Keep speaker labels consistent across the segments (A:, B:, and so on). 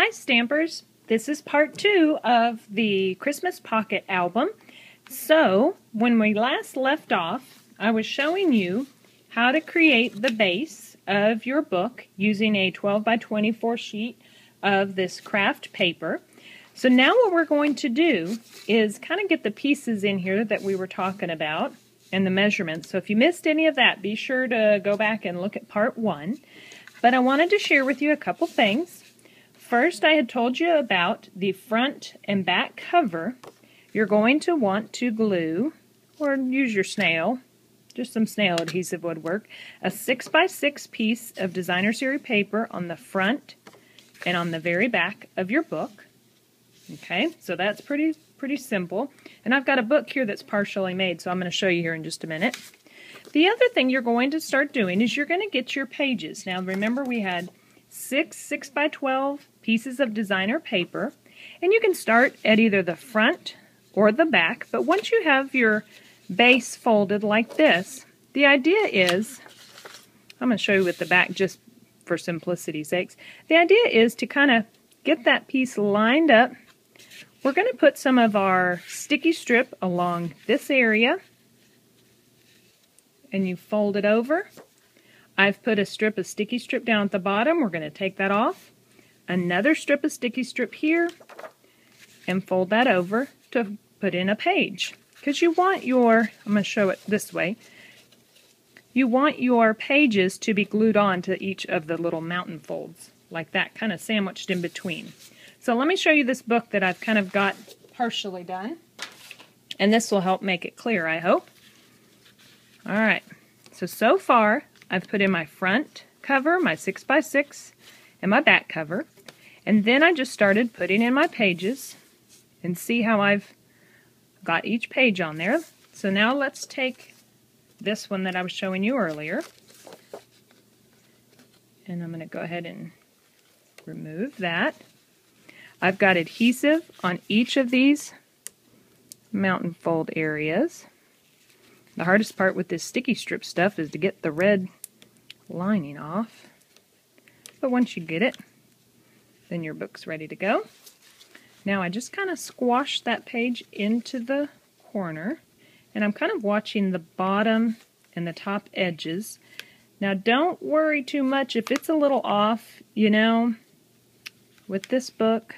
A: Hi Stampers, this is part 2 of the Christmas Pocket album. So, when we last left off, I was showing you how to create the base of your book using a 12 by 24 sheet of this craft paper. So now what we're going to do is kind of get the pieces in here that we were talking about and the measurements. So if you missed any of that, be sure to go back and look at part 1. But I wanted to share with you a couple things. First, I had told you about the front and back cover. You're going to want to glue, or use your snail, just some snail adhesive would work, a 6x6 piece of designer series paper on the front and on the very back of your book. Okay, so that's pretty simple. And I've got a book here that's partially made, so I'm going to show you here in just a minute. The other thing you're going to start doing is you're going to get your pages. Now remember, we had 6 by 12 pieces of designer paper, and you can start at either the front or the back, but once you have your base folded like this, the idea is, I'm going to show you with the back just for simplicity's sakes, the idea is to kind of get that piece lined up. We're going to put some of our sticky strip along this area, and you fold it over. I've put a strip of sticky strip down at the bottom. We're going to take that off. Another strip of sticky strip here, and fold that over to put in a page. Because you want your, I'm going to show it this way, you want your pages to be glued on to each of the little mountain folds, like that, kind of sandwiched in between. So let me show you this book that I've kind of got partially done. And this will help make it clear, I hope. Alright, so far I've put in my front cover, my 6x6, and my back cover. And then I just started putting in my pages, and see how I've got each page on there. So now let's take this one that I was showing you earlier, and I'm going to go ahead and remove that. I've got adhesive on each of these mountain fold areas. The hardest part with this sticky strip stuff is to get the red lining off. But once you get it, then your book's ready to go. Now I just kind of squash that page into the corner, and I'm kind of watching the bottom and the top edges. Now don't worry too much if it's a little off, you know, with this book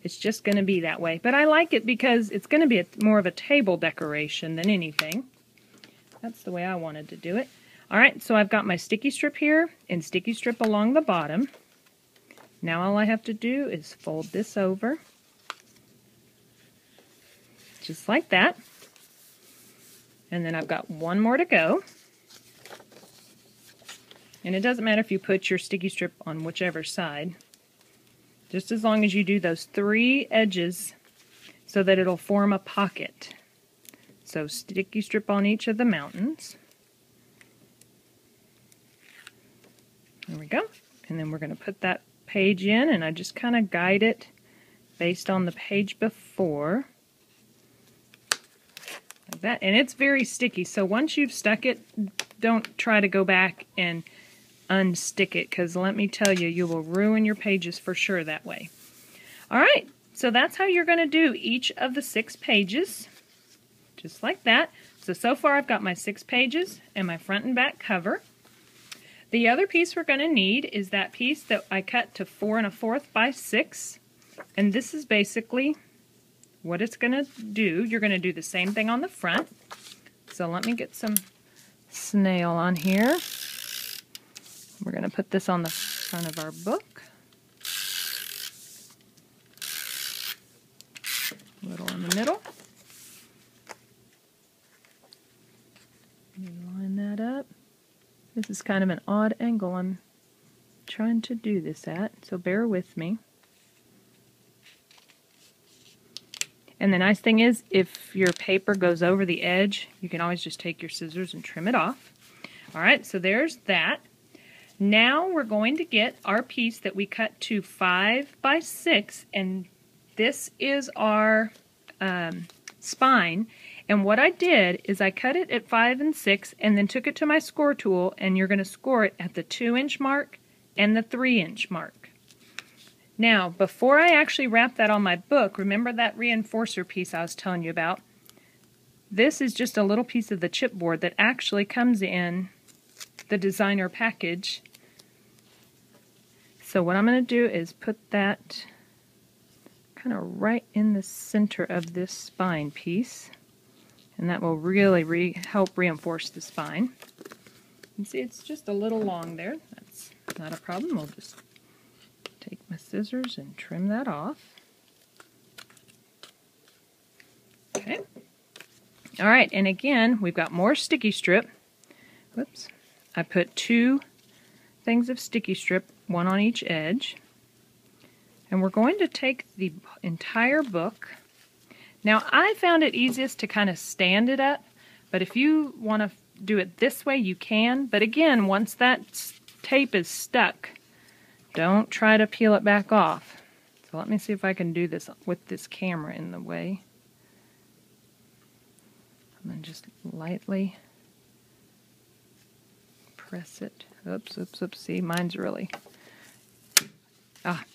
A: it's just going to be that way. But I like it because it's going to be more of a table decoration than anything. That's the way I wanted to do it. Alright, so I've got my sticky strip here and sticky strip along the bottom. Now all I have to do is fold this over, just like that. And then I've got one more to go. And it doesn't matter if you put your sticky strip on whichever side, just as long as you do those 3 edges so that it'll form a pocket. So sticky strip on each of the mountains. There we go. And then we're going to put that page in, and I just kind of guide it based on the page before. Like that. And it's very sticky, so once you've stuck it, don't try to go back and unstick it, because let me tell you, you will ruin your pages for sure that way. Alright, so that's how you're going to do each of the 6 pages. Just like that. So far I've got my 6 pages and my front and back cover. The other piece we're going to need is that piece that I cut to 4 1/4 by 6. And this is basically what it's going to do. You're going to do the same thing on the front. So let me get some snail on here. We're going to put this on the front of our book. A little in the middle. Line that up. This is kind of an odd angle I'm trying to do this at, so bear with me. And the nice thing is, if your paper goes over the edge, you can always just take your scissors and trim it off. Alright, so there's that. Now we're going to get our piece that we cut to 5 by 6, and this is our spine. And what I did is I cut it at 5 and 6 and then took it to my score tool, and you're going to score it at the 2-inch mark and the 3-inch mark. Now, before I actually wrap that on my book, remember that reinforcer piece I was telling you about? This is just a little piece of the chipboard that actually comes in the designer package. So what I'm going to do is put that kind of right in the center of this spine piece, and that will really help reinforce the spine. You see it's just a little long there. That's not a problem. We'll just take my scissors and trim that off. Okay. All right, and again, we've got more sticky strip. Whoops. I put 2 things of sticky strip, 1 on each edge. And we're going to take the entire book. Now, I found it easiest to kind of stand it up, but if you want to do it this way, you can. But again, once that tape is stuck, don't try to peel it back off. So let me see if I can do this with this camera in the way. I'm going to just lightly press it. Oops, oops, oops. See, mine's really... that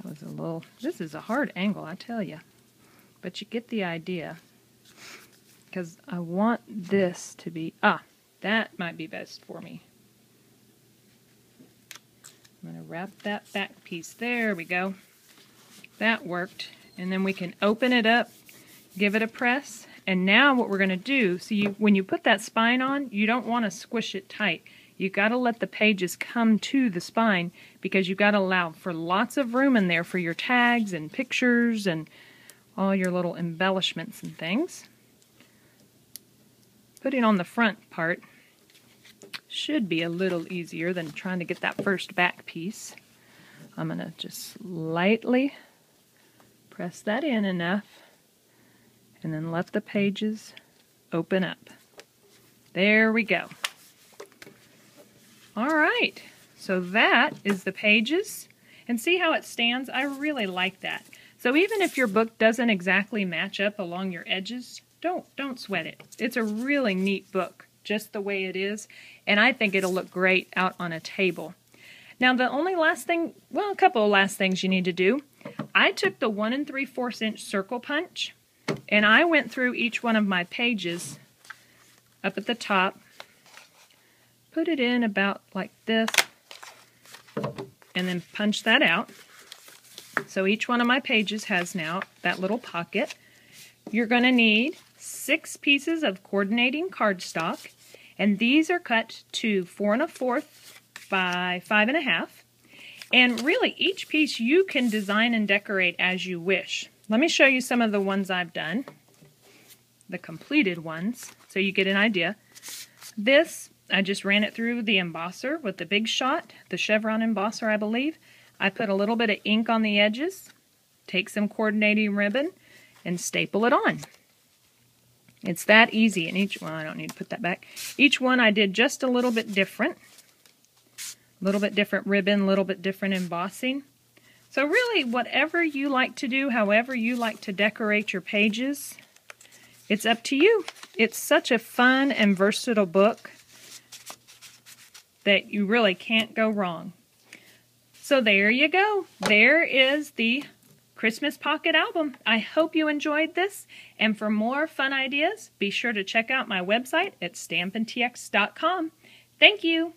A: was a little... This is a hard angle, I tell you. But you get the idea. Because I want this to be... that might be best for me. I'm going to wrap that back piece. There we go. That worked. And then we can open it up, give it a press. And now what we're going to do, so when you put that spine on, you don't want to squish it tight. You've got to let the pages come to the spine because you've got to allow for lots of room in there for your tags and pictures and all your little embellishments and things. Putting on the front part should be a little easier than trying to get that first back piece. I'm going to just lightly press that in enough and then let the pages open up. There we go. Alright, so that is the pages. And see how it stands? I really like that. So even if your book doesn't exactly match up along your edges, don't sweat it. It's a really neat book, just the way it is, and I think it'll look great out on a table. Now the only last thing, well, a couple of last things you need to do. I took the 1 3/4 inch circle punch, and I went through each one of my pages up at the top, put it in about like this, and then punch that out. So each one of my pages has now that little pocket. You're going to need 6 pieces of coordinating cardstock, and these are cut to 4 1/4 by 5 1/2. And really, each piece you can design and decorate as you wish. Let me show you some of the ones I've done, the completed ones, so you get an idea. This, I just ran it through the embosser with the Big Shot, the chevron embosser, I believe. I put a little bit of ink on the edges, take some coordinating ribbon, and staple it on. It's that easy. And each one, I don't need to put that back. Each one I did just a little bit different. A little bit different ribbon, a little bit different embossing. So really, whatever you like to do, however you like to decorate your pages, it's up to you. It's such a fun and versatile book that you really can't go wrong. So there you go. There is the Christmas Pocket Album. I hope you enjoyed this, and for more fun ideas, be sure to check out my website at stampintx.com. Thank you!